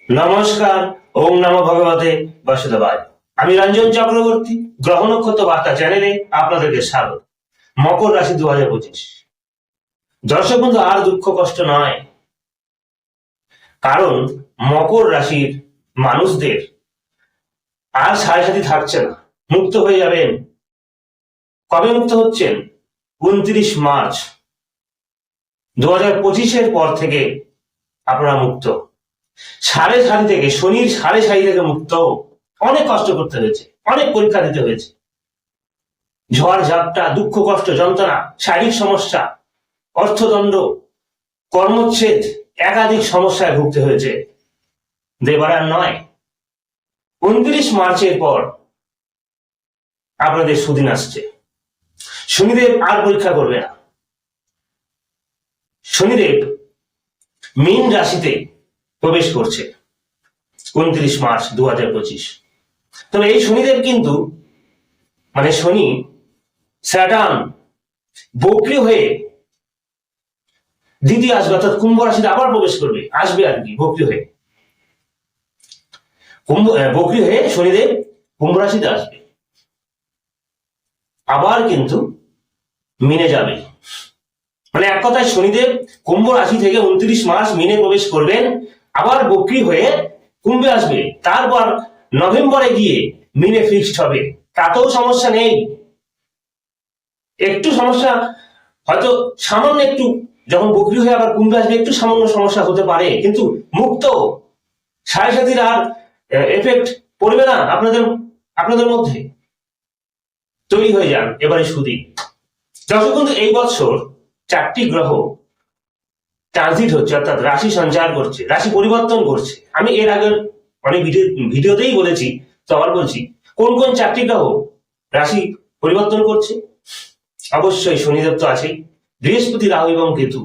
নমস্কার। ওম নমঃ ভগবতে বাসুদেবায়। আমি রঞ্জন চক্রবর্তী, গ্রহ নক্ষত্র বার্তা চ্যানেলে আপনাদেরকে স্বাগত। মকর রাশি 2025। দর্শক বন্ধু, আর দুঃখ কষ্ট নয়, কারণ মকর রাশির মানুষদের আর সাড়ে সাথী থাকছে না, মুক্ত হয়ে যাবেন। কবে মুক্ত হচ্ছেন? 29 মার্চ 2025-এর পর থেকে আপনারা মুক্ত। সাড়ে সাথী থেকে, শনির সাড়ে সাথী থেকে মুক্ত। অনেক কষ্ট করতে হয়েছে, অনেক পরীক্ষা দিতে হয়েছে, ঝড় ঝাপটা, দুঃখ কষ্ট, যন্ত্রণা, শারীরিক সমস্যা, অর্থদণ্ড, কর্মচ্ছেদ, একাধিক সমস্যায় ভুগতে হয়েছে। দেবার আর নয়। 29 মার্চের পর আপনাদের সুদিন আসছে। শনিদেব আর পরীক্ষা করবে না। শনিদেব মীন রাশিতে প্রবেশ করছে 29 মার্চ 2025। তবে এই শনিদেব কিন্তু, মানে শনি, স্যাটার্ন বক্রী হয়ে দ্বিতীয় আসবে, অর্থাৎ কুম্ভ রাশিতে আবার প্রবেশ করবে, আসবে আর কি, বক্রী হয়ে। বক্রী হয়ে শনিদেব কুম্ভ রাশিতে আসবে, আবার কিন্তু মিনে যাবে। মানে এক কথায় শনিদেব কুম্ভ রাশি থেকে 29 মার্চ মিনে প্রবেশ করবেন, আবার বক্রী হয়ে কুম্ভে আসবে, তারপর নভেম্বরে গিয়ে মিনে ফিক্সড হবে। তাতেও সমস্যা নেই, একটু সমস্যা হয়তো সামান্য একটু, যখন বক্রী হয়ে আবার কুম্ভে আসবে একটু সামান্য সমস্যা হতে পারে, কিন্তু মুক্ত। সাড়ে সাথীর আর এফেক্ট পড়বে না আপনাদের মধ্যে। তৈরি হয়ে যান এবারে সুদিন। দর্শক বন্ধু, এই বছর 4টি গ্রহ ট্রানজিট হচ্ছে, অর্থাৎ রাশি সঞ্চার করছে, রাশি পরিবর্তন করছে। আমি এর আগের অনেক ভিডিওতেই বলেছি, তো আবার বলছি, কোন কোন 4টি গ্রহ রাশি পরিবর্তন করছে। অবশ্যই শনিদেব তো আছেই, বৃহস্পতি, রাহু এবং কেতু।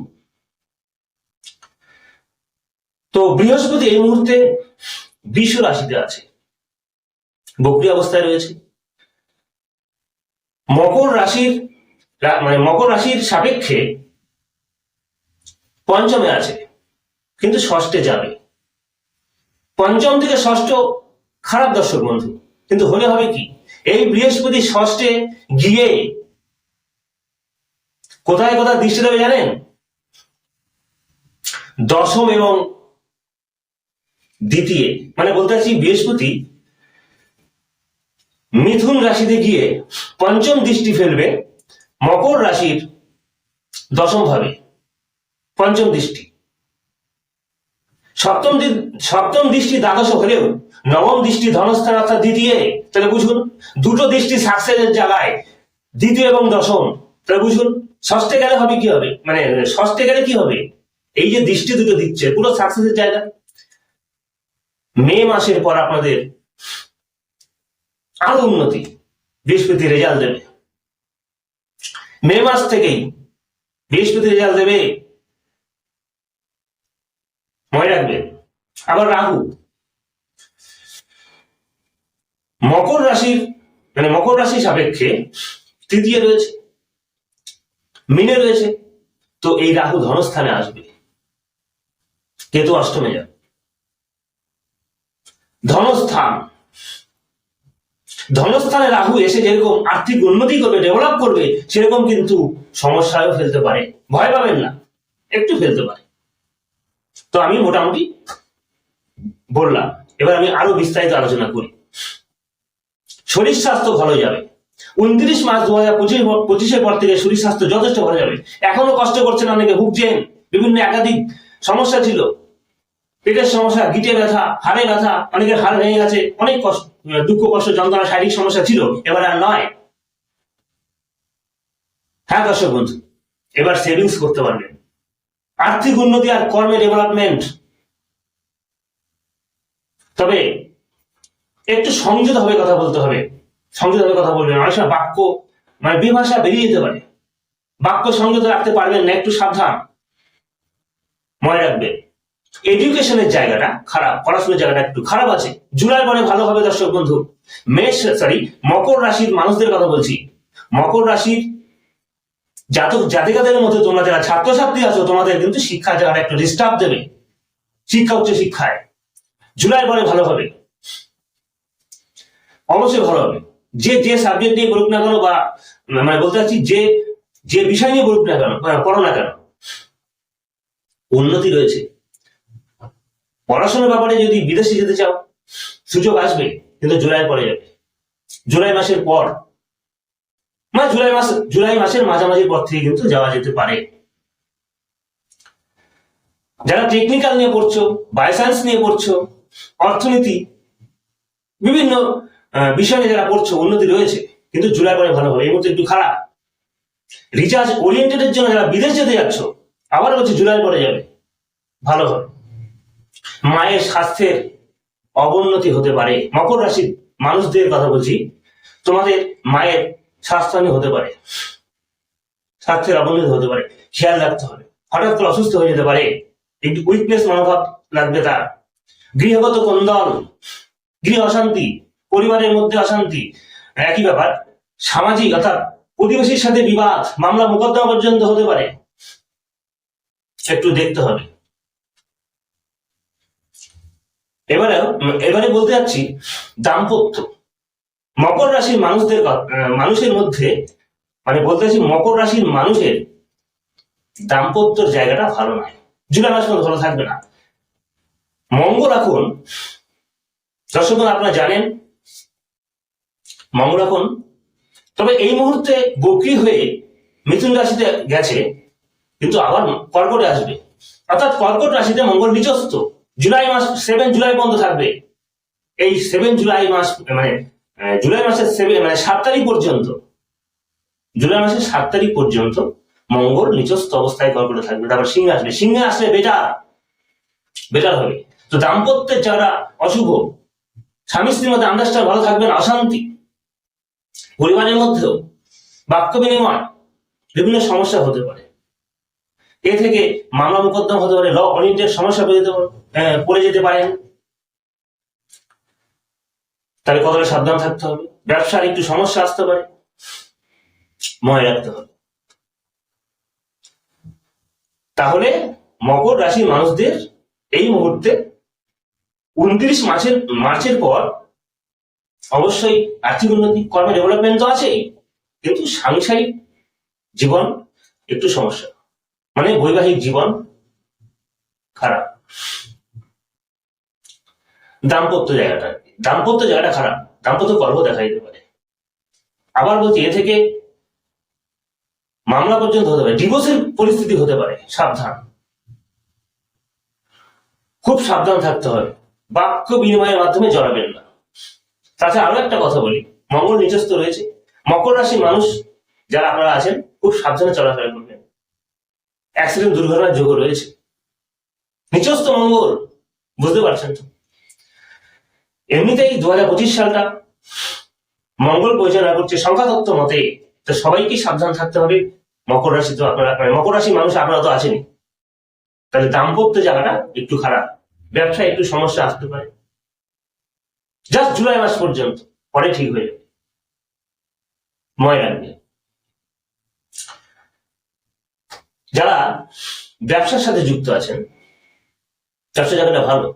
তো বৃহস্পতি এই মুহূর্তে বৃষ রাশিতে আছে, বক্রী অবস্থায় রয়েছে। মকর রাশির সাপেক্ষে পঞ্চমে আছে, কিন্তু ষষ্ঠে যাবে। পঞ্চম থেকে ষষ্ঠ খারাপ দর্শক বন্ধু, কিন্তু হলে হবে কি, এই বৃহস্পতি ষষ্ঠে গিয়ে কোথায় কোথায় দৃষ্টি দেবে জানেন? দশম এবং দ্বিতীয়, মানে বলতে চাচ্ছি বৃহস্পতি মিথুন রাশিতে গিয়ে পঞ্চম দৃষ্টি ফেলবে মকর রাশির দশম ভাবে, পঞ্চম দৃষ্টি। সপ্তম দৃষ্টি দ্বাদশ হলেও নবম দৃষ্টি ধনস্থান, অর্থাৎ দ্বিতীয়। তাহলে বুঝুন, দুটো দৃষ্টি সাকসেসের জায়গায়, দ্বিতীয় এবং দশম। তাহলে বুঝুন ষষ্ঠে গেলে হবে কি হবে, মানে ষষ্ঠে গেলে কি হবে, এই যে দৃষ্টি দুটো দিচ্ছে পুরো সাকসেসের জায়গা। মে মাসের পর আপনাদের আরো উন্নতি, বৃহস্পতি রেজাল্ট দেবে। মে মাস থেকেই বৃহস্পতি রেজাল্ট দেবে, মনে রাখবেন। আবার রাহু মকর রাশির সাপেক্ষে তৃতীয় রয়েছে, মিনে রয়েছে। তো এই রাহু ধনস্থানে আসবে, কেতু অষ্টমে যাবে। ধনস্থানে রাহু এসে যেরকম আর্থিক উন্নতি করবে, ডেভেলপ করবে, সেরকম কিন্তু সমস্যায়ও ফেলতে পারে। ভয় পাবেন না, একটু ফেলতে পারে। তো আমি মোটামুটি বললাম, এবার আমি আরো বিস্তারিত আলোচনা করি। শরীর স্বাস্থ্য ভালো যাবে 29 মার্চ 2025-এর পর থেকে। শরীর স্বাস্থ্য যথেষ্ট ভালো যাবে। এখনো কষ্ট করছেন, অনেকে ভুগছেন, বিভিন্ন একাধিক সমস্যা ছিল, পেটের সমস্যা, গিটে ব্যথা, হাড়ে ব্যথা, অনেকের হাড় ভেঙে গেছে, অনেক কষ্ট, দুঃখ কষ্ট, যন্ত্রণা, শারীরিক সমস্যা ছিল, এবার আর নয়। হ্যাঁ দর্শক বন্ধু, এবার সেভিংস করতে পারবেন, আর্থিক উন্নতি আর কর্মে ডেভেলপমেন্ট। তবে একটু সংযত ভাবে কথা বলতে হবে, সংযত ভাবে কথা বলবেন। অনেক সময় বাক্য, মানে বিভাষা বেরিয়ে যেতে পারে, বাক্য সংযত রাখতে পারবেন না, একটু সাবধান। মনে রাখবেন, এডুকেশনের জায়গাটা খারাপ, পড়াশোনার জায়গাটা একটু খারাপ আছে। জুলাই পরে ভালো হবে দর্শক বন্ধু। মকর রাশির মানুষদের কথা বলছি। মকর রাশির জাতিকাদের মধ্যে তোমরা যারা ছাত্রছাত্রী আছো, তোমাদের কিন্তু শিক্ষা জায়গাটা একটু ডিস্টার্ব দেবে, শিক্ষা উচ্চ শিক্ষায়। জুলাই পরে ভালো হবে, অবশ্যই ভালো হবে। যে যে সাবজেক্ট নিয়ে পড়ুক না কেন, বা মানে বলতে চাচ্ছি যে যে বিষয় নিয়ে পড়ুক না কেন, পড়ো না কেন, উন্নতি রয়েছে। পড়াশোনার ব্যাপারে যদি বিদেশে যেতে চাও সুযোগ আসবে, কিন্তু জুলাই পরে যাবে। জুলাই মাসের পর, মানে জুলাই মাসের মাঝামাঝির পর থেকে কিন্তু যাওয়া যেতে পারে। যারা টেকনিক্যাল নিয়ে পড়ছো, বায়োসায়েন্স নিয়ে পড়ছো, অর্থনীতি, বিভিন্ন বিষয় নিয়ে যারা পড়ছো, উন্নতি রয়েছে, কিন্তু জুলাই পরে ভালো হবে। এই মুহূর্তে একটু খারাপ। রিসার্চ ওরিয়েন্টেড এর জন্য যারা বিদেশ যেতে যাচ্ছ, আবার বলছি জুলাই পরে যাবে, ভালো হবে। মায়ের স্বাস্থ্যের অবনতি হতে পারে। মকর রাশির মানুষদের কথা বলছি, তোমাদের মায়ের স্বাস্থ্যহানি হতে পারে, স্বাস্থ্যের অবনতি হতে পারে, খেয়াল রাখতে হবে। হঠাৎ করে অসুস্থ হয়ে যেতে পারে, একটু উইকনেস মনোভাব লাগবে তার। গৃহগত কোন্দল, গৃহ অশান্তি, পরিবারের মধ্যে অশান্তি, একই ব্যাপার। সামাজিক অর্থাৎ প্রতিবেশীর সাথে বিবাদ, মামলা মোকদ্দমা পর্যন্ত হতে পারে, একটু দেখতে হবে। এবারে বলতে যাচ্ছি দাম্পত্য। মকর রাশির মানুষের মধ্যে, মানে বলতে চাচ্ছি মকর রাশির মানুষের দাম্পত্যর জায়গাটা ভালো নয়, জুলাই মাস পর্যন্ত ভালো থাকবে না। মঙ্গল এখন, দর্শক আপনারা জানেন মঙ্গল এখন, তবে এই মুহূর্তে বক্রী হয়ে মিথুন রাশিতে গেছে, কিন্তু আবার কর্কটে আসবে। অর্থাৎ কর্কট রাশিতে মঙ্গল নিচস্থ। জুলাই মাস 7 জুলাই পর্যন্ত থাকবে। এই 7 জুলাই মাস, মানে জুলাই মাসের 7 তারিখ পর্যন্ত, জুলাই মাসের 7 তারিখ পর্যন্ত মঙ্গল নিচস্থ অবস্থায় কর্কটে থাকবে। তারপর সিংহে আসবে। সিংহে আসলে বেটার হবে। তো দাম্পত্যের যারা অশুভ, স্বামী স্ত্রীর মধ্যে আন্ডারস্ট্যান্ড ভালো থাকবে না, অশান্তি, পরিবারের মধ্যেও বাক্য বিনিময়, বিভিন্ন সমস্যা হতে পারে। এ থেকে মামলা মোকদ্দমা হতে পারে, ল অরিয়েন্টেড সমস্যা পড়ে যেতে পারেন। তাহলে কতটা সাবধান থাকতে হবে। ব্যবসার একটু সমস্যা আসতে পারে, মনে রাখতে হবে। তাহলে মকর রাশির মানুষদের এই মুহূর্তে 29 মার্চের পর অবশ্যই আর্থিক উন্নতি, কর্মে ডেভেলপমেন্ট তো আছেই, কিন্তু সাংসারিক জীবন একটু সমস্যা, মানে বৈবাহিক জীবন খারাপ। দাম্পত্য জায়গাটা খারাপ, দাম্পত্য কলহ দেখা যেতে পারে। আবার বলছি, এ থেকে মামলা পর্যন্ত হতে পারে, ডিভোর্সের পরিস্থিতি হতে পারে। সাবধান, খুব সাবধান থাকতে হবে। বাক্য বিনিময়ের মাধ্যমে জড়াবেন না। তাছাড়া আরো একটা কথা বলি, মঙ্গল নিচস্থ রয়েছে। মকর রাশির মানুষ যারা আপনারা আছেন, খুব সাবধানে চলাফেরা করবেন। অ্যাক্সিডেন্ট, দুর্ঘটনার যোগ রয়েছে। নিচস্থ মঙ্গল, বুঝতে পারছেন তো? এমনিতেই 2025 সালটা মঙ্গল পরিচালনা করছে সংখ্যাতত্ত্ব মতে, তো সবাইকে সাবধান থাকতে হবে। মকর রাশি তো আপনারা, মকর রাশির মানুষ আপনারা তো আছেনই। তাহলে দাম্পত্য জায়গাটা একটু খারাপ, ব্যবসায় একটু সমস্যা আসতে পারে, জাস্ট জুলাই মাস পর্যন্ত, পরে ঠিক হয়ে যাবে, মনে রাখবে। যারা ব্যবসার সাথে যুক্ত আছেন, ব্যবসা জায়গাটা ভালো,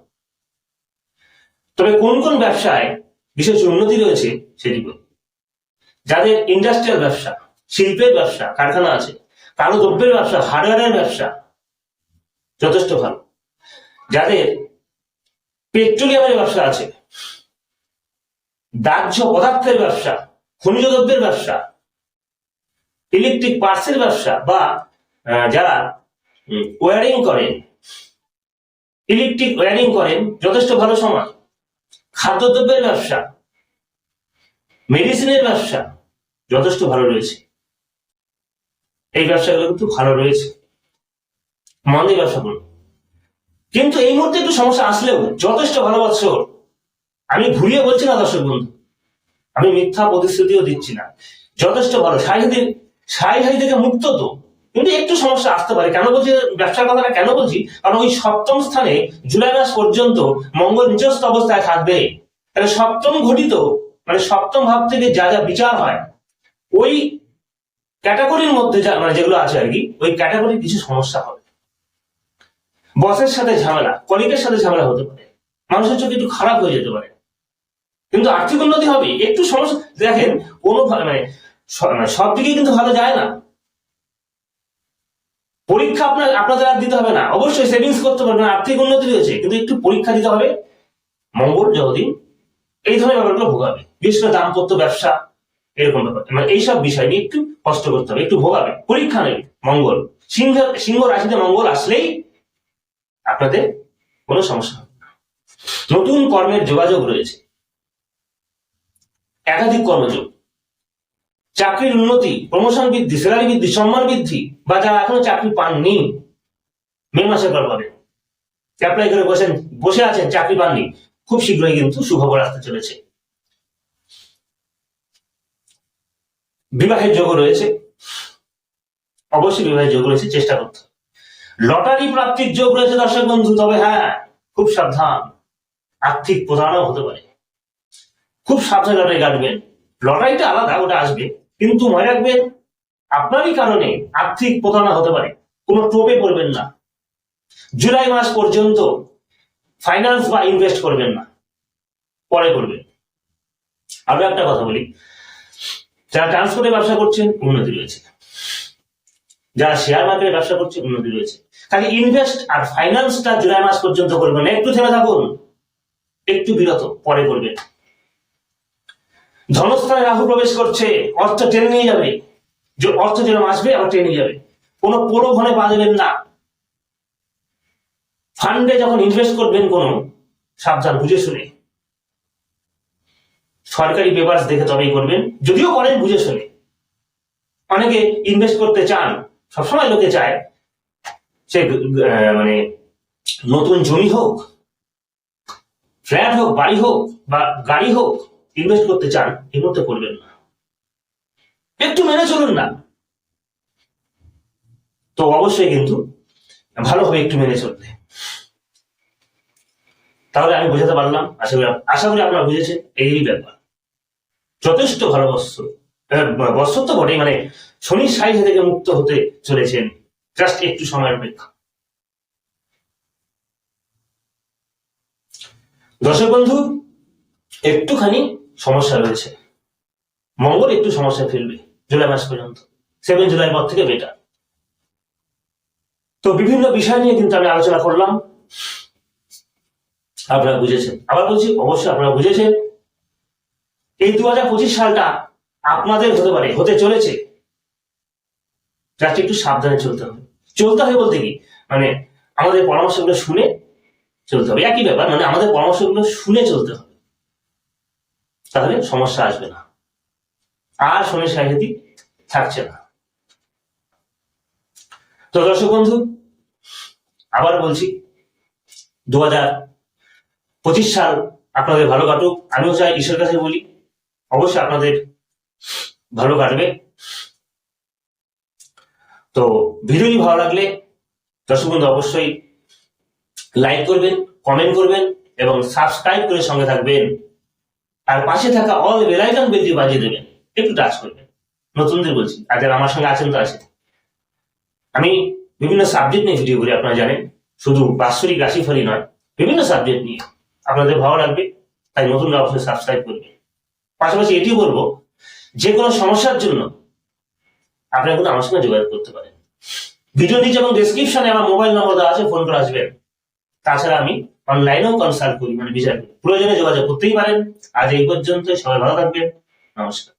তবে কোন কোন ব্যবসায় বিশেষ উন্নতি রয়েছে সেটি বলি। যাদের ইন্ডাস্ট্রিয়াল ব্যবসা, শিল্পের ব্যবসা, কারখানা আছে, কালো দ্রব্যের ব্যবসা, হার্ডওয়্যারের ব্যবসা যথেষ্ট ভালো। যাদের পেট্রোলিয়ামের ব্যবসা আছে, দাহ্য পদার্থের ব্যবসা, খনিজ দ্রব্যের ব্যবসা, ইলেকট্রিক পার্টসের ব্যবসা, বা যারা ওয়্যারিং করেন, ইলেকট্রিক ওয়্যারিং করেন, যথেষ্ট ভালো সময়। খাদ্যদ্রব্যের ব্যবসা, মেডিসিনের ব্যবসা যথেষ্ট ভালো রয়েছে। এই ব্যবসাগুলো কিন্তু ভালো রয়েছে, মন দিয়ে ব্যবসা করুন। কিন্তু এই মুহূর্তে একটু সমস্যা আসলেও যথেষ্ট ভালো বৎসর। আমি ঘুরিয়ে বলছি না দর্শক বন্ধু, আমি মিথ্যা প্রতিশ্রুতিও দিচ্ছি না, যথেষ্ট ভালো। সারি থেকে মুক্ত তো, কিন্তু একটু সমস্যা আসতে পারে। কেন বলছি ব্যবসার কথাটা, কেন বলছি? কারণ ওই সপ্তম স্থানে জুলাই মাস পর্যন্ত মঙ্গল নিচস্থ অবস্থায় থাকবে। তাহলে সপ্তম ঘটিত, মানে সপ্তম ভাব থেকে যা যা বিচার হয়, ওই ক্যাটাগরির মধ্যে মানে যেগুলো আছে আর কি, ওই ক্যাটাগরির কিছু সমস্যা হবে। বসের সাথে ঝামেলা, কলিগের সাথে ঝামেলা হতে পারে, মানুষের চোখে একটু খারাপ হয়ে যেতে পারে, কিন্তু আর্থিক উন্নতি হবে। একটু সমস্যা দেখেন, কোনো মানে সব দিকে কিন্তু ভালো যায় না। পরীক্ষা আপনাদের আর দিতে হবে না, অবশ্যই সেভিংস করতে পারবেন, আর্থিক উন্নতি রয়েছে, কিন্তু একটু পরীক্ষা দিতে হবে। মঙ্গল যতদিন এই ধরনের ব্যাপারগুলো ভোগাবে, বিশেষ করে দাম্পত্য, ব্যবসা, এরকম ব্যাপার, মানে এইসব বিষয় নিয়ে একটু কষ্ট করতে হবে, একটু ভোগাবে, পরীক্ষা নেবে মঙ্গল। সিংহ রাশিতে মঙ্গল আসলেই আপনাদের কোনো সমস্যা হবে না। নতুন কর্মের যোগাযোগ রয়েছে, একাধিক কর্মযোগ, চাকরির উন্নতি, প্রমোশন বৃদ্ধি, স্যালারি বৃদ্ধি, সম্মান বৃদ্ধি, বা যারা এখনো চাকরি পাননি মে মাসের পর পাবে, অ্যাপ্লাই করে বসে আছেন চাকরি পাননি, খুব শীঘ্রই কিন্তু সুখবর আসতে চলেছে। বিবাহের যোগ রয়েছে, অবশ্যই বিবাহের যোগ রয়েছে, চেষ্টা করতে। লটারি প্রাপ্তির যোগ রয়েছে দর্শক বন্ধু, তবে হ্যাঁ খুব সাবধান, আর্থিক প্রতারণাও হতে পারে, খুব সাবধানে লটারি কাটবেন। লটারিটা আলাদা, ওটা আসবে, কিন্তু মনে রাখবেন আপনারই কারণে আর্থিক প্রতারণা হতে পারে, কোনো টোপে পড়বেন না। জুলাই মাস পর্যন্ত ফাইন্যান্স বা ইনভেস্ট করবেন না, পরে করবেন। আরো একটা কথা বলি, যারা ট্রান্সপোর্টে ব্যবসা করছেন উন্নতি রয়েছে, যারা শেয়ার মার্কেটে ব্যবসা করছে উন্নতি রয়েছে। খালি ইনভেস্ট আর ফাইন্যান্সটা জুলাই মাস পর্যন্ত করবেন, একটু থেমে থাকুন, একটু বিরত, পরে করবেন। ধনস্থানে রাহু প্রবেশ করছে, অর্থ টেনে নিয়ে যাবে, যে অর্থ যেরকম আসবে আবার টেনে নিয়ে যাবে, কোনো প্রলোভনে পা দেবেন না। ফান্ডে যখন ইনভেস্ট করবেন কোনো, সাবধান, বুঝে শুনে, সরকারি পেপারস দেখে তবেই করবেন, যদিও করেন বুঝে শুনে। অনেকে ইনভেস্ট করতে চান, সবসময় লোকে চায় সে মানে নতুন জমি হোক, ফ্ল্যাট হোক, বাড়ি হোক বা গাড়ি হোক, ইনভেস্ট করতে চান, এর মধ্যে করবেন না, একটু মেনে চলুন না। তো অবশ্যই কিন্তু ভালো হবে একটু মেনে চলতে। তাহলে আমি বোঝাতে পারলাম, আশা করি আপনারা বুঝেছেন এই ব্যাপার। যথেষ্ট ভালো বৎসর তো বটেই, মানে শনির সাইজ থেকে মুক্ত হতে চলেছেন, জাস্ট একটু সময়ের অপেক্ষা। দর্শক বন্ধু, একটুখানি সমস্যা রয়েছে, মঙ্গল একটু সমস্যা ফেলবে জুলাই মাস পর্যন্ত, 7 জুলাই পর থেকে বেটার। তো বিভিন্ন বিষয় নিয়ে কিন্তু আমি আলোচনা করলাম, আপনারা বুঝেছেন। আবার বলছি, অবশ্যই আপনারা বুঝেছেন। এই 2025 সালটা আপনাদের হতে পারে, হতে চলেছে, যাতে একটু সাবধানে চলতে হবে। বলতে কি, মানে আমাদের পরামর্শগুলো শুনে চলতে হবে, একই ব্যাপার, মানে আমাদের পরামর্শগুলো শুনে চলতে হবে, তাহলে সমস্যা আসবে না, আর শনির সাহিত্যিক থাকছে না। তো দর্শক বন্ধু, আবার বলছি, 2025 সাল আপনাদের ভালো কাটুক, আমিও চাই, ঈশ্বরের কাছে বলি, অবশ্যই আপনাদের ভালো কাটবে। তো ভিডিওটি ভালো লাগলে দর্শক বন্ধু অবশ্যই লাইক করবেন, কমেন্ট করবেন এবং সাবস্ক্রাইব করে সঙ্গে থাকবেন, আর পাশে থাকা অল বেল আইকন বেলটি বাজিয়ে দেবেন, একটু টাচ করবেন। নতুনদের বলছি, আর যারা আমার সঙ্গে আছেন তো আছেন। আমি বিভিন্ন সাবজেক্ট নিয়ে ভিডিও করি, আপনারা জানেন, শুধু বাৎসরিক রাশিফলই নয়, বিভিন্ন সাবজেক্ট নিয়ে, আপনাদের ভালো লাগবে, তাই নতুনরা অবশ্যই সাবস্ক্রাইব করবেন। পাশাপাশি এটিও বলবো, যে কোনো সমস্যার জন্য আপনারা কিন্তু আমার সঙ্গে যোগাযোগ করতে পারেন। ভিডিও নিচে এবং ডেসক্রিপশনে আমার মোবাইল নম্বর দেওয়া আছে, ফোন করে আসবেন। তাছাড়া আমি অনলাইনেও কনসাল্ট করি, মানে বিচার করি, প্রয়োজনে যোগাযোগ করতেই পারেন। আজ এই পর্যন্ত, সবাই ভালো থাকবেন, নমস্কার।